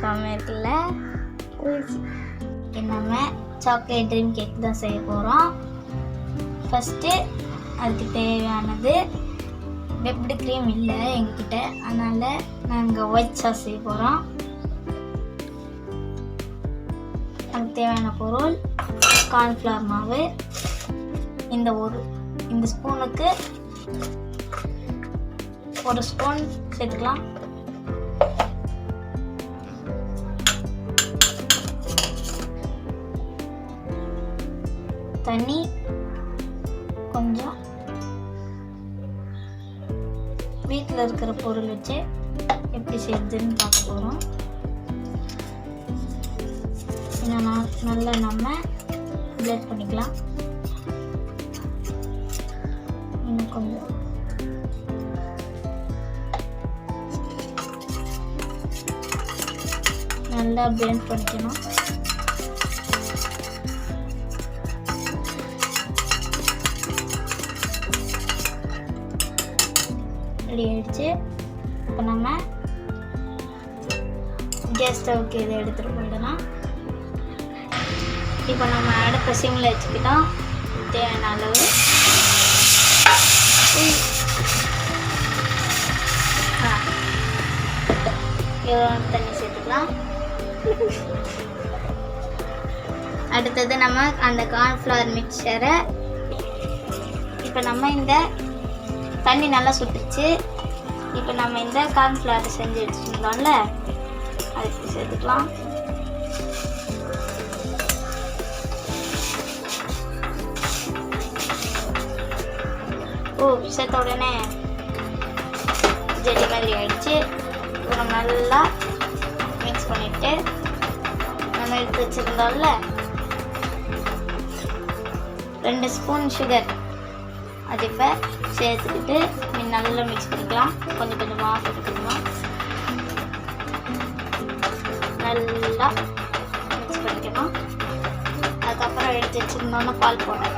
செம்மையாக இருக்குல்ல. நம்ம சாக்லேட் ட்ரீம் கேக் தான் செய்ய போகிறோம். ஃபஸ்ட்டு அதுக்கு தேவையானது வெப்டு க்ரீம் இல்லை எங்ககிட்ட, அதனால் நாங்கள் ஒயிட் சாஸ் செய்ய போகிறோம். அதுக்கு தேவையான பொருள் கார்ன்ஃப்ளவர் மாவு. இந்த ஸ்பூனுக்கு 1 ஸ்பூன் சேர்த்துக்கலாம். தண்ணி கொஞ்சம். வீட்டில் இருக்கிற பொருள் வச்சு எப்படி செய்யுதுன்னு பார்க்க போகிறோம். நல்லா நம்ம பிளெண்ட் பண்ணிக்கலாம். இன்னும் கொஞ்சம் நல்லா பிளெண்ட் பண்ணிக்கணும். ரெடி ஆயிடுச்சு. இப்போ நம்ம கேஸ் ஸ்டவ்க்கு இதை எடுத்துகிட்டு போயிடலாம். இப்போ நம்ம அடுப்பை சிம்மில் வச்சுக்கிட்டோம். தேவையான அளவு தண்ணி சேர்த்துக்கலாம். அடுத்தது நம்ம அந்த கார்ன்ஃப்ளவர் மிக்சரை இப்போ நம்ம இந்த தண்ணி நல்லா சுட்டுச்சு. இப்போ நம்ம இந்த கார்ன்ஃப்ளவர் செஞ்சு வச்சுருந்தோம்ல அதுக்கு சேர்த்துக்கலாம். சேர்த்த உடனே ஜெல்லி மாதிரி ஆயிடுச்சு. இப்போ நம்ம நல்லா மிக்ஸ் பண்ணிவிட்டு நம்ம எடுத்து வச்சுருந்தோம்ல 2 ஸ்பூன் சுகர் அது இப்போ சேர்த்துக்கிட்டு நல்லா மிக்ஸ் பண்ணிக்கலாம். கொஞ்சம் கொஞ்சமாக போட்டுக்கலாம். நல்லா மிக்ஸ் பண்ணிக்கணும். அதுக்கப்புறம் எடுத்து வச்சுருந்தோன்னா பால் போடணும்.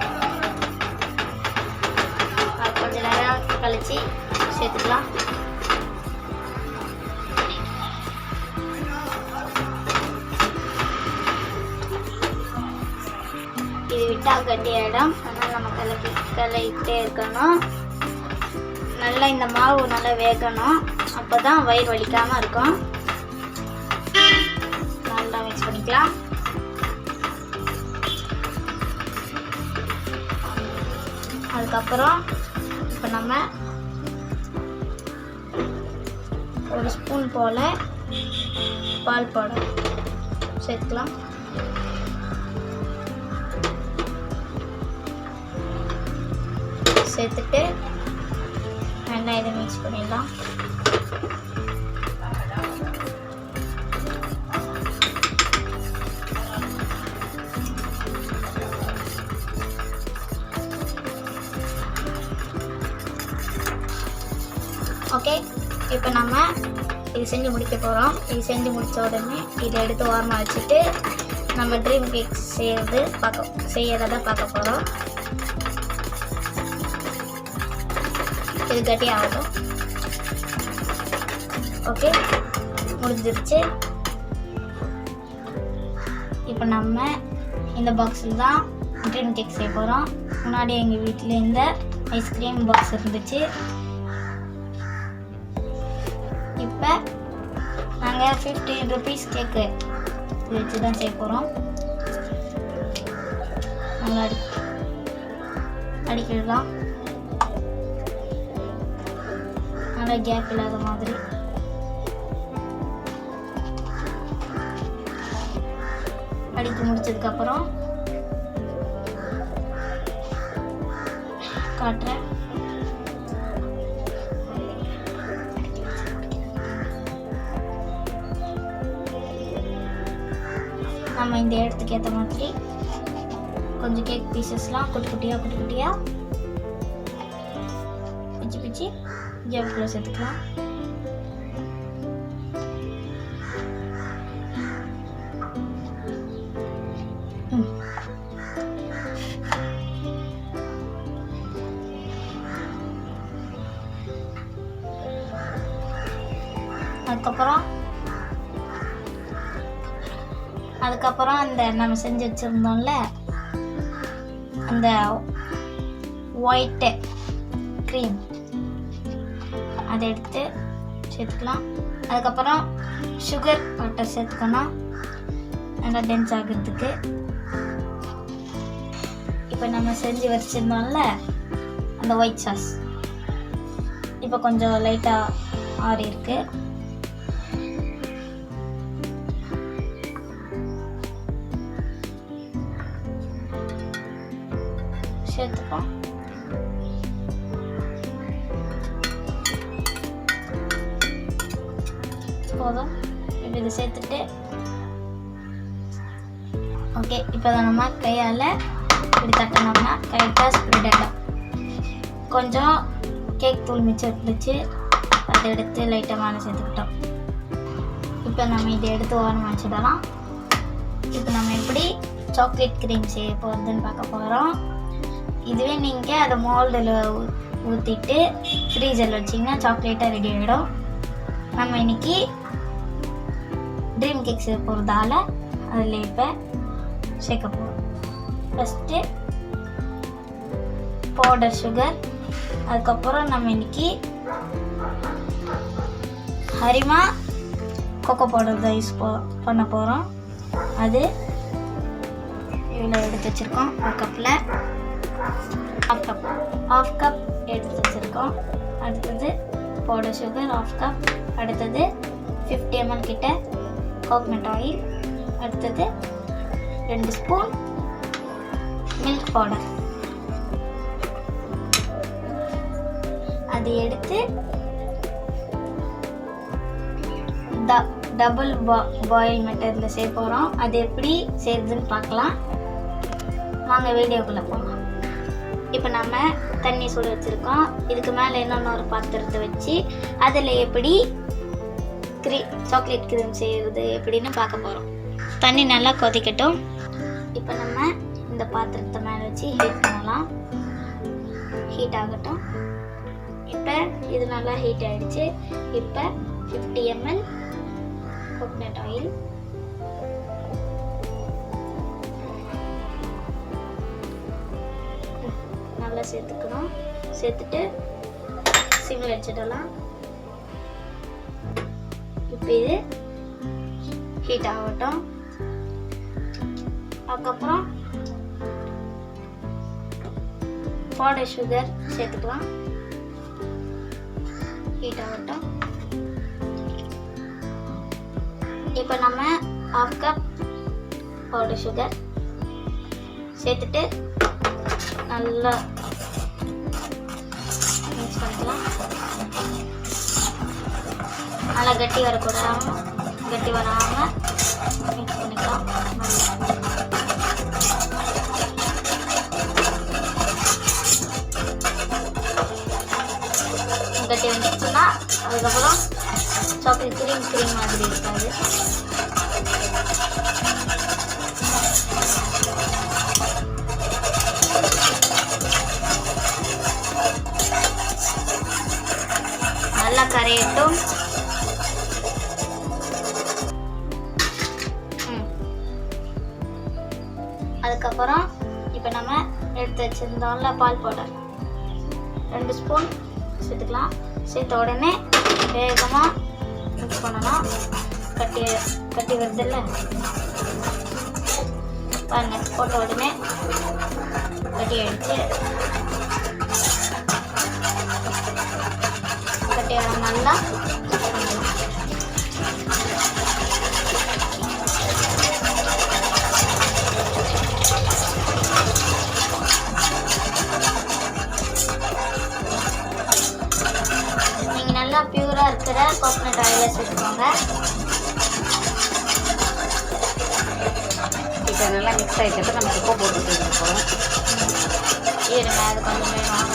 கொஞ்ச நேரம் கழிச்சு சேர்த்துக்கலாம். இது விட்டால் கட்டி ஆகிடும். அதனால் நம்ம கலக்கிட்டே இருக்கணும். நல்லா இந்த மாவு நல்லா வேகணும். அப்போ தான் வயிறு வலிக்காமல் இருக்கும். நல்லா மிக்ஸ் பண்ணிக்கலாம். அதுக்கப்புறம் இப்போ நம்ம 1 ஸ்பூன் போல் பால் பவுடர் சேர்த்துக்கலாம். சேர்த்துட்டு நல்லா இதை மிக்ஸ் பண்ணிடலாம். ஓகே, இப்போ நம்ம இது செஞ்சு முடிக்க போகிறோம். இது செஞ்சு முடித்த உடனே இதை எடுத்து ஓரமாக வச்சுட்டு நம்ம ட்ரீம் கேக் செய்யறத பார்க்க போகிறோம். இது கட்டி ஆகட்டும். ஓகே, முடிஞ்சிருச்சு. இப்போ நம்ம இந்த பாக்ஸில் தான் ட்ரீம் கேக் செய்ய போகிறோம். முன்னாடி எங்கள் வீட்டில் இந்த ஐஸ்கிரீம் பாக்ஸ் இருந்துச்சு. இப்போ நாங்கள் 15 rupees கேக்கு வச்சு தான் செய்ய போகிறோம். நல்லா அடிக்கிடலாம். நல்லா கேப் இல்லாத மாதிரி. அடித்து முடிச்சதுக்கப்புறம் காட்டுறேன். நம்ம இந்த இடத்துக்கு ஏற்ற மாதிரி கொஞ்சம் கேக் பீசஸ்லாம் குட்டி குட்டியாக பிச்சு ஜவ்வுக்குள்ளே சேர்த்துக்கலாம். அதுக்கப்புறம் அதுக்கப்புறம் அந்த நம்ம செஞ்சு வச்சுருந்தோம்ல அந்த ஒயிட்டு க்ரீம் அதை எடுத்து சேர்த்துக்கலாம். அதுக்கப்புறம் சுகர் வாட்டர் சேர்த்துக்கணும் நல்லா டென்ஸ் ஆகிறதுக்கு. இப்போ நம்ம செஞ்சு வச்சுருந்தோம்ல அந்த ஒயிட் சாஸ் இப்போ கொஞ்சம் லைட்டாக ஆறி இருக்கு. சேர்த்துப்போம். போதும். இப்போ இதை சேர்த்துட்டு ஓகே. இப்போ தான் நம்ம கையால் இப்படி தட்டினோம்னா கைட்டாக ஸ்ப்ரெட் ஆகிடும். கொஞ்சம் கேக் தூள் மிச்சம் இருந்துச்சு, அதை எடுத்து லைட்டாக மேலே சேர்த்துக்கிட்டோம். இப்போ நம்ம இதை எடுத்து ஓரம் வச்சுடலாம். இப்போ நம்ம எப்படி சாக்லேட் க்ரீம் செய்ய போகிறதுன்னு பார்க்க போகிறோம். இதுவே நீங்கள் அதை மோல்டில் ஊற்றிட்டு ஃப்ரீசரில் வச்சிங்கன்னா சாக்லேட்டாக ரெடி ஆகிடும். நம்ம இன்றைக்கி ட்ரீம் கேக் செய்ய போகிறதால அதில் இப்போ சேர்க்க போகிறோம். ஃபஸ்ட்டு பவுடர் சுகர், அதுக்கப்புறம் நம்ம இன்றைக்கி ஹரிமா கொக்கோ பவுடர் தான் யூஸ் பண்ண போகிறோம். அது இவ்வளோ எடுத்து வச்சுருக்கோம். ஒரு கப்பில் ஆஃப் கப் எடுத்து வச்சுருக்கோம். அடுத்தது பவுடர் சுகர் ஆஃப் கப், அடுத்தது 50 ml கிட்ட கோகனட் ஆயில், அடுத்தது 2 ஸ்பூன் மில்க் பவுடர். அதை எடுத்து டபுள் பாயில் மெத்தடில் செய்ய போகிறோம். அது எப்படி செய்யுதுன்னு பார்க்கலாம் வாங்க, வீடியோக்குள்ளே போகலாம். இப்போ நம்ம தண்ணி சுட வச்சுருக்கோம். இதுக்கு மேலே இன்னொன்று பாத்திரத்தை வச்சு அதில் எப்படி சாக்லேட் க்ரீம் செய்கிறது எப்படின்னு பார்க்க போகிறோம். தண்ணி நல்லா கொதிக்கட்டும். இப்போ நம்ம இந்த பாத்திரத்தை மேலே வச்சு ஹீட் பண்ணலாம். ஹீட் ஆகட்டும். இப்போ இது நல்லா ஹீட் ஆகிடுச்சு. இப்போ 50 ml கோகனட் ஆயில், நல்லா சேர்த்துக்கணும். சேர்த்துட்டு சிம்மில் வச்சிடலாம். இப்போ இது ஹீட் ஆகட்டும். அதுக்கப்புறம் பவுடர் சுகர் சேர்த்துக்கலாம். ஹீட் ஆகட்டும். இப்போ நம்ம ½ கப் பவுடர் சுகர் சேர்த்துட்டு நல்லா மிக்ஸ் பண்ணிக்கலாம். நல்லா கட்டி வராமல் மிக்ஸ் பண்ணிக்கலாம். கட்டி வந்துச்சுன்னா அதுக்கப்புறம் சாக்லேட் க்ரீம் மாதிரி இருக்காது. நல்லா கரையட்டும். அதுக்கப்புறம் இப்போ நம்ம எடுத்து வச்சிருந்தோம்ல பால் பவுடர் 2 ஸ்பூன் சேர்த்துக்கலாம். சேர்த்த உடனே வேகமாக மிக்ஸ் பண்ணணும். கட்டி வருதில்ல பாருங்க, போட்ட உடனே கட்டி ஆயிடுச்சு. கட்டி நல்லா நல்லா பியூராக இருக்கிற கோகனட் ஆயிலை சேர்த்துக்கோங்க. இப்போ நல்லா மிக்ஸ் ஆகிட்டு நம்ம உப்பு போட்டு சேர்த்துக்கோம். இருங்க, அது கொஞ்சம் வேணும்.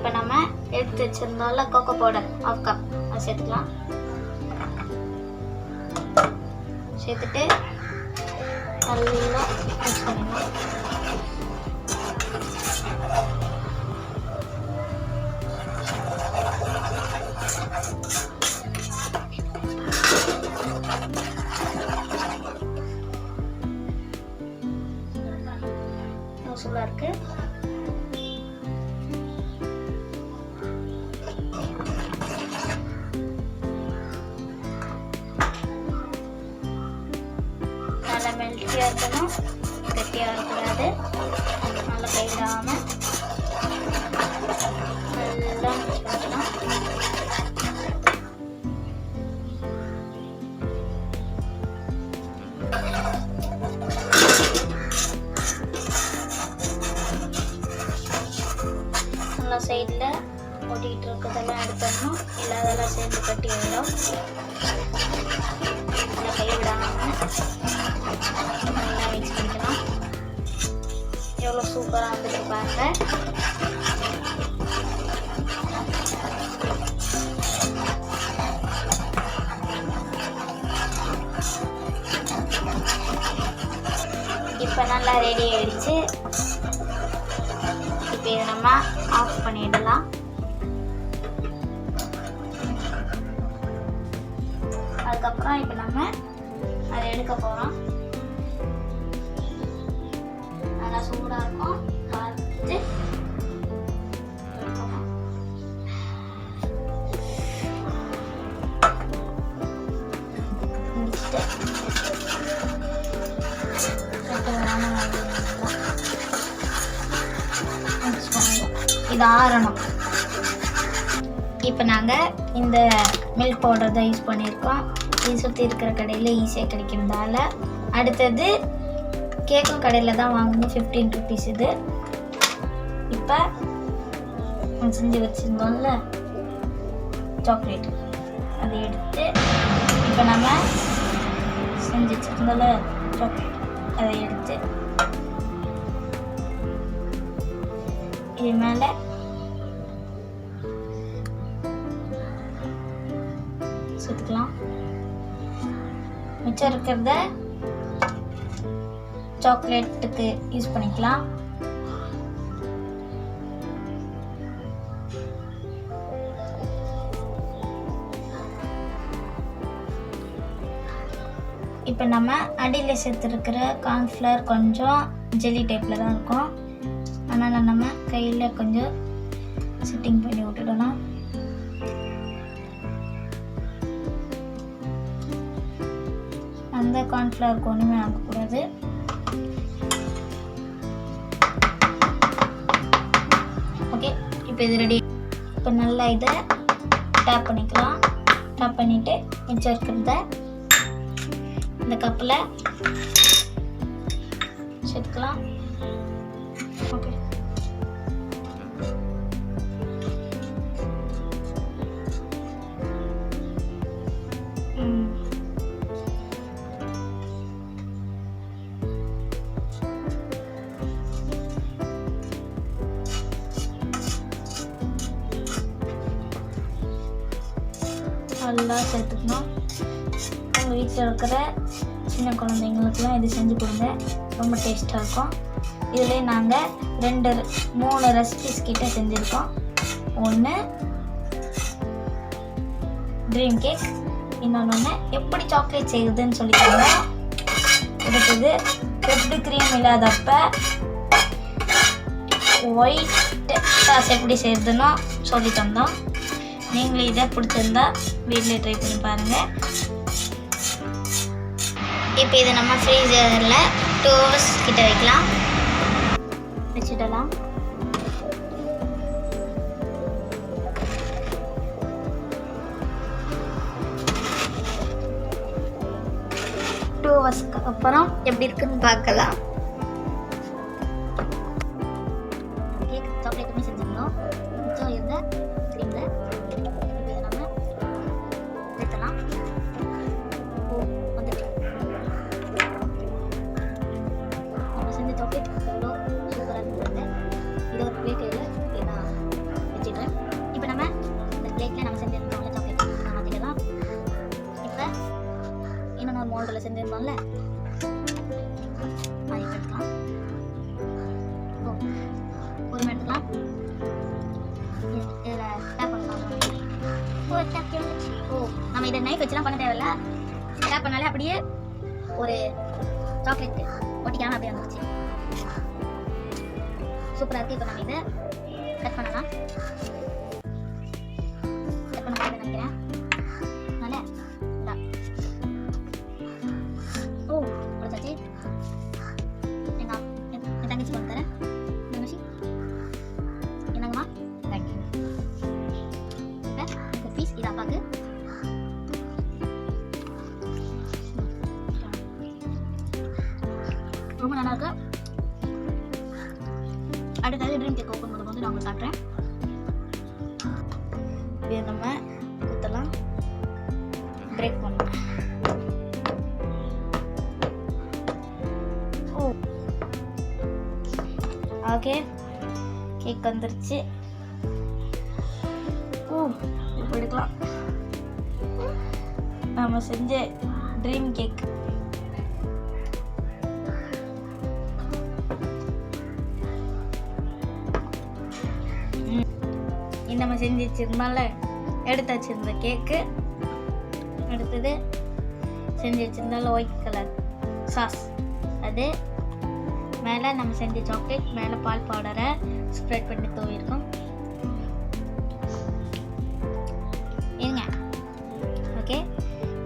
இப்போ நம்ம எடுத்து வச்சிருந்தோம்ல கோகோ பவுடர் 1/2 கப் அதை சேர்த்துக்கலாம். சேர்த்துட்டு நல்லா மிக்ஸ் பண்ணிடலாம். யூஸ்ஃபுல்லாக இருக்கு. நல்லா மெல்ட்டியாக இருக்கணும், கட்டியாக இருக்கக்கூடாது. நல்லா கைவிடாமல் நல்லா மிக்ஸ் பண்ணிக்கலாம். நல்லா சைடில் ஓட்டிக்கிட்டு இருக்கிறதெல்லாம் எடுத்துடணும், இல்லாதெல்லாம் சேர்ந்து கட்டி ஆகிடும். நல்லா கைவிடாமல் நல்லா மிக்ஸ் பண்ணிக்கலாம். எவ்வளோ சூப்பராக வந்துட்டு பாருங்க. இப்போ நல்லா ரெடி ஆயிடுச்சு. இப்போ இதை நம்ம ஆஃப் பண்ணிடலாம். அதுக்கப்புறம் இப்போ நம்ம அதை எடுக்க போகிறோம். நல்லா சூடாக இருக்கும், பார்த்து எடுக்கணும். முடிச்சுட்டு இது ஆறணும். இப்போ நாங்கள் இந்த மில்க் பவுடர் தான் யூஸ் பண்ணியிருக்கோம். இது சுற்றி இருக்கிற கடையில் ஈஸியாக கிடைக்கிறதால. அடுத்தது கேக்கும் கடையில் தான் வாங்கணும், 15 rupees இது. இப்போ செஞ்சு வச்சுருந்தோம்ல சாக்லேட், அதை எடுத்து இப்போ நம்ம செஞ்சு வச்சுருந்தோம்ல சாக்லேட் அதை எடுத்து இது மேலே சுற்றிக்கலாம். மிச்சம் இருக்கிறத சாக்லேட்டுக்கு யூஸ் பண்ணிக்கலாம். இப்போ நம்ம அடியில் சேர்த்துருக்கிற கார்ன்ஃப்ளவர் கொஞ்சம் ஜெல்லி டைப்பில் தான் இருக்கும். அதனால் நம்ம கையில் கொஞ்சம் செட்டிங் பண்ணி விட்டுடலாம். அந்த கார்ன்ஃப்ளவருக்கு ஒன்றுமே ஆகக்கூடாது. ஓகே, இப்போ இது ரெடி. இப்போ நல்லா இதை டேப் பண்ணிக்கலாம். டேப் பண்ணிவிட்டு மிச்சம் இருக்கிறத இந்த கப்பில் சேர்த்துக்கலாம். ஓகே, நல்லா சேர்த்துக்கணும். உங்கள் வீட்டில் இருக்கிற சின்ன குழந்தைங்களுக்குலாம் இது செஞ்சு கொடுங்க, ரொம்ப டேஸ்ட்டாக இருக்கும். இதில் நாங்கள் 3 ரெசிபிஸ் கிட்ட செஞ்சுருக்கோம். ஒன்று ட்ரீம் கேக், இன்னொன்று எப்படி சாக்லேட் செய்யுதுன்னு சொல்லித்தாங்க. அடுத்தது வெப்டு க்ரீம் இல்லாதப்ப ஒயிட் சாஸ் எப்படி செய்யுதுன்னு சொல்லி தந்தோம். நீங்களும் இதை பிடிச்சிருந்தா வீட்டில் ட்ரை பண்ணி பாருங்கள். இப்போ இதை நம்ம ஃப்ரீசரில் 2 hours கிட்ட வைக்கலாம். வச்சுடலாம். அப்புறம் எப்படி இருக்குன்னு பார்க்கலாம். கேக் சாக்லேட்டுமே செஞ்சுக்கணும். மிச்சம் இருந்த க்ரீமில் இதை நம்ம சேர்த்தலாம். வந்துட்டு நம்ம செஞ்ச சாக்லேட் எவ்வளோ சூப்பராக இருந்தது. இதை ஒரு பிளேட்டில் நான் வச்சுட்டேன். சொல்லியிருந்தோம்ல அது எடுத்துக்கலாம். ஓ ஒரு எடுத்துக்கலாம். இதில் டேப் பண்ணலாம். ஓ நம்ம இதை நைஃப் வச்சுலாம் பண்ண தேவையில்ல. டேப் பண்ணாலே அப்படியே ஒரு சாக்லேட் ஒட்டிக்காமல் அப்படியே வந்துருச்சு. சூப்பராக இருக்குது. இப்போ நம்ம இதை கட் பண்ணலாம். கட் பண்ண மாதிரி நினைக்கிறேன். அதனால ஓ கொடுத்தாச்சு. என் தங்கச்சி கொண்டு தரேன். தங்கச்சி என்னங்கம்மா? தேங்க்யூ. இப்போ இந்த பீஸ் இது அப்பாவுக்கு. ரொம்ப நல்லா இருக்கு. அடுத்தது ட்ரீம் கேக் ஓப்பன் பண்ணும்போது நான் உங்களுக்கு காட்டுறேன். இதை நம்ம குத்தலாம். பிரேக் பண்ணலாம். ஓ ஓகே கேக் வந்துருச்சு. ஓ இப்போ எடுக்கலாம். நம்ம செஞ்ச ட்ரீம் கேக். நம்ம செஞ்சு வச்சிருந்தோம்ல எடுத்து வச்சிருந்த கேக்கு. அடுத்தது செஞ்சு வச்சிருந்தால ஒயிட் கலர் சாஸ் அது மேலே நம்ம செஞ்ச சாக்லேட் மேலே பால் பவுடரை ஸ்ப்ரெட் பண்ணி தூவிருக்கோம். இருங்க. ஓகே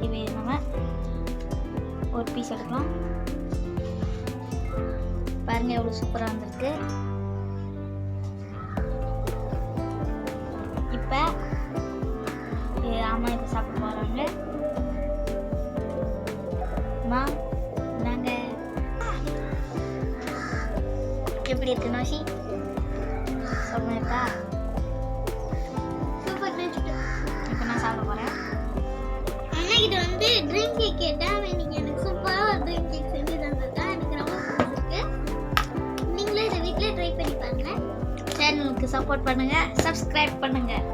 இப்போ நம்ம ஒரு பீஸ் எடுக்கலாம். பாருங்க எவ்வளோ சூப்பராக வந்திருக்கு. இப்போ அம்மா இதை சாப்பிட போகிறாங்க. அம்மா நாங்கள் எப்படி இருக்கு நோஷி? செம்மையா இருக்கா? Super taste. இப்போ நான் சாப்பிட போகிறேன். அண்ணா இது வந்து ட்ரீம் கேக் கேட்டேன். நீங்கள் எனக்கு சூப்பராக ஒரு ட்ரீம் கேக் செஞ்சு தந்துருக்கா. எனக்கு ரொம்ப பிடிச்சிருக்கு. நீங்களே இதை வீட்டிலே ட்ரை பண்ணி பாருங்கள். சேனலுக்கு சப்போர்ட் பண்ணுங்கள், சப்ஸ்கிரைப் பண்ணுங்கள்.